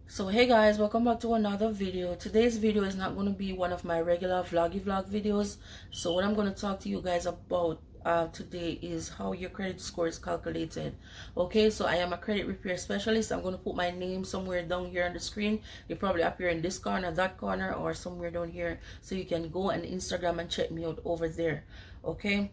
So hey guys, welcome back to another video. Today's video is not going to be one of my regular vlog videos. So what I'm going to talk to you guys about today is how your credit score is calculated. Okay, so I am a credit repair specialist. I'm going to put my name somewhere down here on the screen. You probably appear in this corner, that corner, or somewhere down here, so you can go on Instagram and check me out over there. Okay,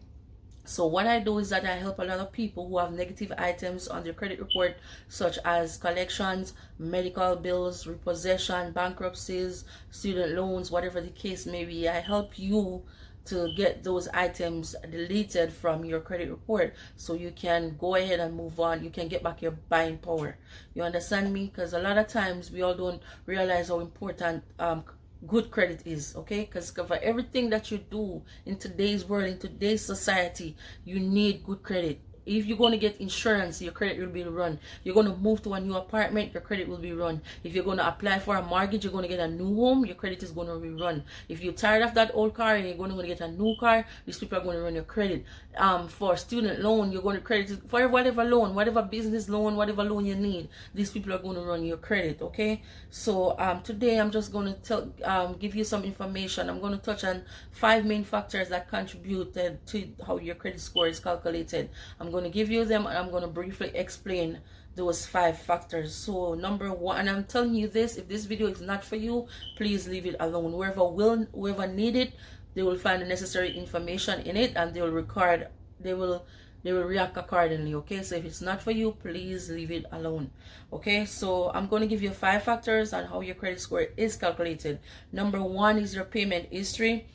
so what I do is that I help a lot of people who have negative items on their credit report, such as collections, medical bills, repossession, bankruptcies, student loans, whatever the case may be. I help you to get those items deleted from your credit report so you can go ahead and move on. You can get back your buying power. You understand me? Because a lot of times we all don't realize how important good credit is. Okay, because for everything that you do in today's world, in today's society, you need good credit. If you're going to get insurance, your credit will be run. You're going to move to a new apartment, your credit will be run. If you're going to apply for a mortgage, you're going to get a new home, your credit is going to be run. If you're tired of that old car and you're going to get a new car, these people are going to run your credit. For student loan, you're going to credit for whatever loan, whatever business loan, whatever loan you need. These people are going to run your credit. Okay, so today I'm just going to give you some information. I'm going to touch on 5 main factors that contributed to how your credit score is calculated. I'm going to give you them and I'm going to briefly explain those 5 factors. So number 1, and I'm telling you this, if this video is not for you, please leave it alone. Whoever need it, they will find the necessary information in it and they will react accordingly. Okay, so if it's not for you, please leave it alone. Okay, so I'm going to give you 5 factors on how your credit score is calculated. Number 1 is your payment history.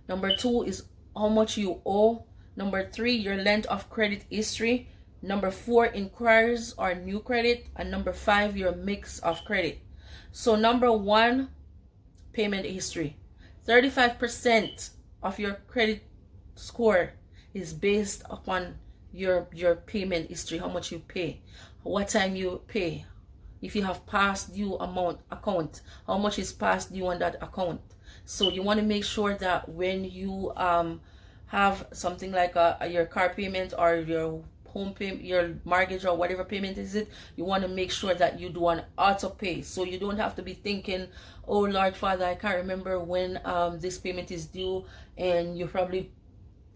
Number 2 is how much you owe. Number 3, your length of credit history. Number 4, inquiries or new credit. And number 5, your mix of credit. So number 1, payment history. 35% of your credit score is based upon your payment history, how much you pay, what time you pay, if you have past due account, how much is past due on that account. So you want to make sure that when you have something like your car payment or your home payment, your mortgage or whatever payment is it, you want to make sure that you do an auto pay, so you don't have to be thinking, oh Lord Father, I can't remember when this payment is due, and you probably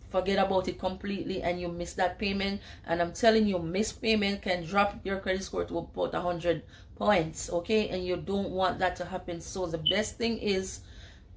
forget about it completely and you miss that payment. And I'm telling you, missed payment can drop your credit score to about 100 points. Okay, and you don't want that to happen. So the best thing is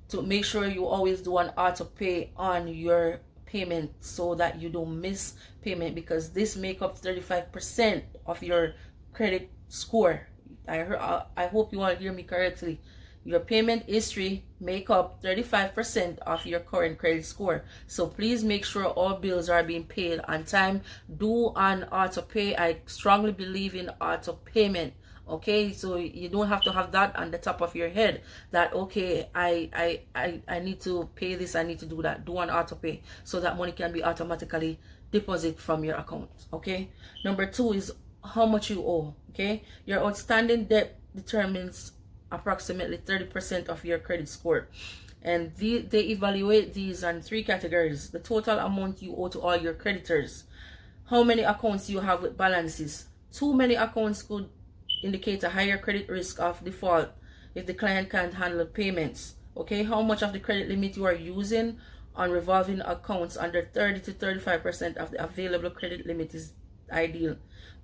to make sure you always do an auto pay on your payment so that you don't miss payment, because this make up 35% of your credit score. I hope you all hear me correctly. Your payment history make up 35% of your current credit score. So please make sure all bills are being paid on time. Do an auto pay. I strongly believe in auto payment. Okay, so you don't have to have that on the top of your head that, okay, I need to pay this, I need to do that. Do an auto pay so that money can be automatically deposited from your account. Okay, number 2 is how much you owe. Okay, your outstanding debt determines approximately 30% of your credit score, and they evaluate these on 3 categories: the total amount you owe to all your creditors, how many accounts you have with balances. Too many accounts could indicate a higher credit risk of default if the client can't handle payments. Okay, how much of the credit limit you are using on revolving accounts. Under 30 to 35% of the available credit limit is ideal.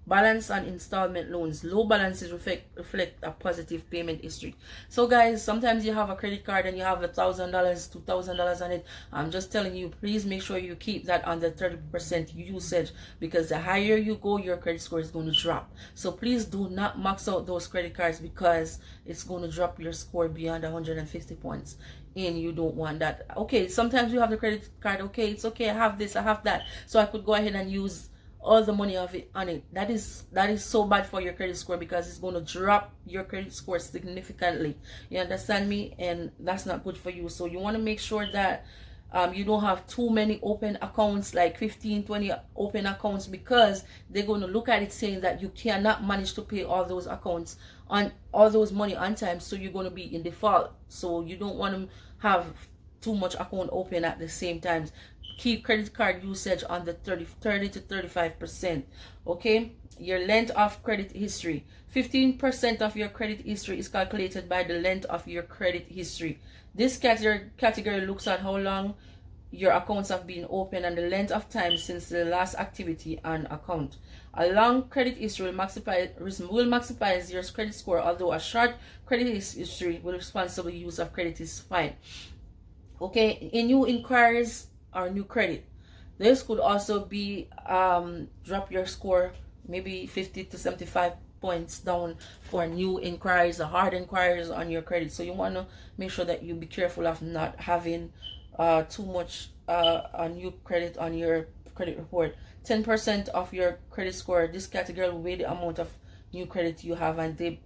Balance on installment loans. Low balances reflect a positive payment history. So guys, sometimes you have a credit card and you have $1,000, $2,000 on it. I'm just telling you, please make sure you keep that under 30% usage, because the higher you go, your credit score is going to drop. So please do not max out those credit cards, because it's going to drop your score beyond 150 points. And you don't want that. Okay, sometimes you have the credit card, okay, it's okay, I have this, I have that, so I could go ahead and use all the money of it on it. That is so bad for your credit score, because it's going to drop your credit score significantly. You understand me? And that's not good for you. So you want to make sure that you don't have too many open accounts, like 15, 20 open accounts, because they're going to look at it saying that you cannot manage to pay all those accounts on all those money on time, so you're going to be in default. So you don't want to have too much account open at the same time. keep credit card usage on the 30 to 35%. Okay, your length of credit history. 15% of your credit history is calculated by the length of your credit history. This category looks at how long your accounts have been open and the length of time since the last activity on account. A long credit history will maximize your credit score, although a short credit history with responsible use of credit is fine. Okay, in new inquiries or new credit, this could also be drop your score maybe 50 to 75 points down for new inquiries or hard inquiries on your credit. So you want to make sure that you be careful of not having too much new credit on your credit report. 10% of your credit score, this category will weigh the amount of new credit you have, and they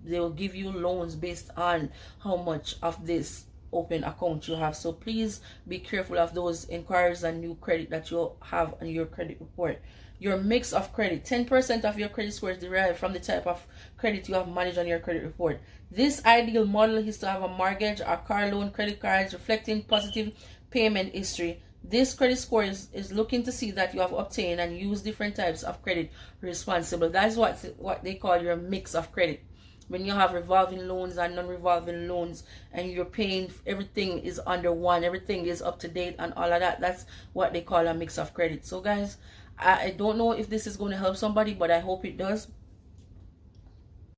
will give you loans based on how much of this open account you have. So please be careful of those inquiries and new credit that you have on your credit report. Your mix of credit. 10% of your credit score is derived from the type of credit you have managed on your credit report. This ideal model is to have a mortgage or car loan, credit cards reflecting positive payment history. This credit score is looking to see that you have obtained and used different types of credit responsible. That's what they call your mix of credit. When you have revolving loans and non-revolving loans and you're paying, everything is under one, everything is up to date and all of that, that's what they call a mix of credit. So guys, I don't know if this is going to help somebody, but I hope it does.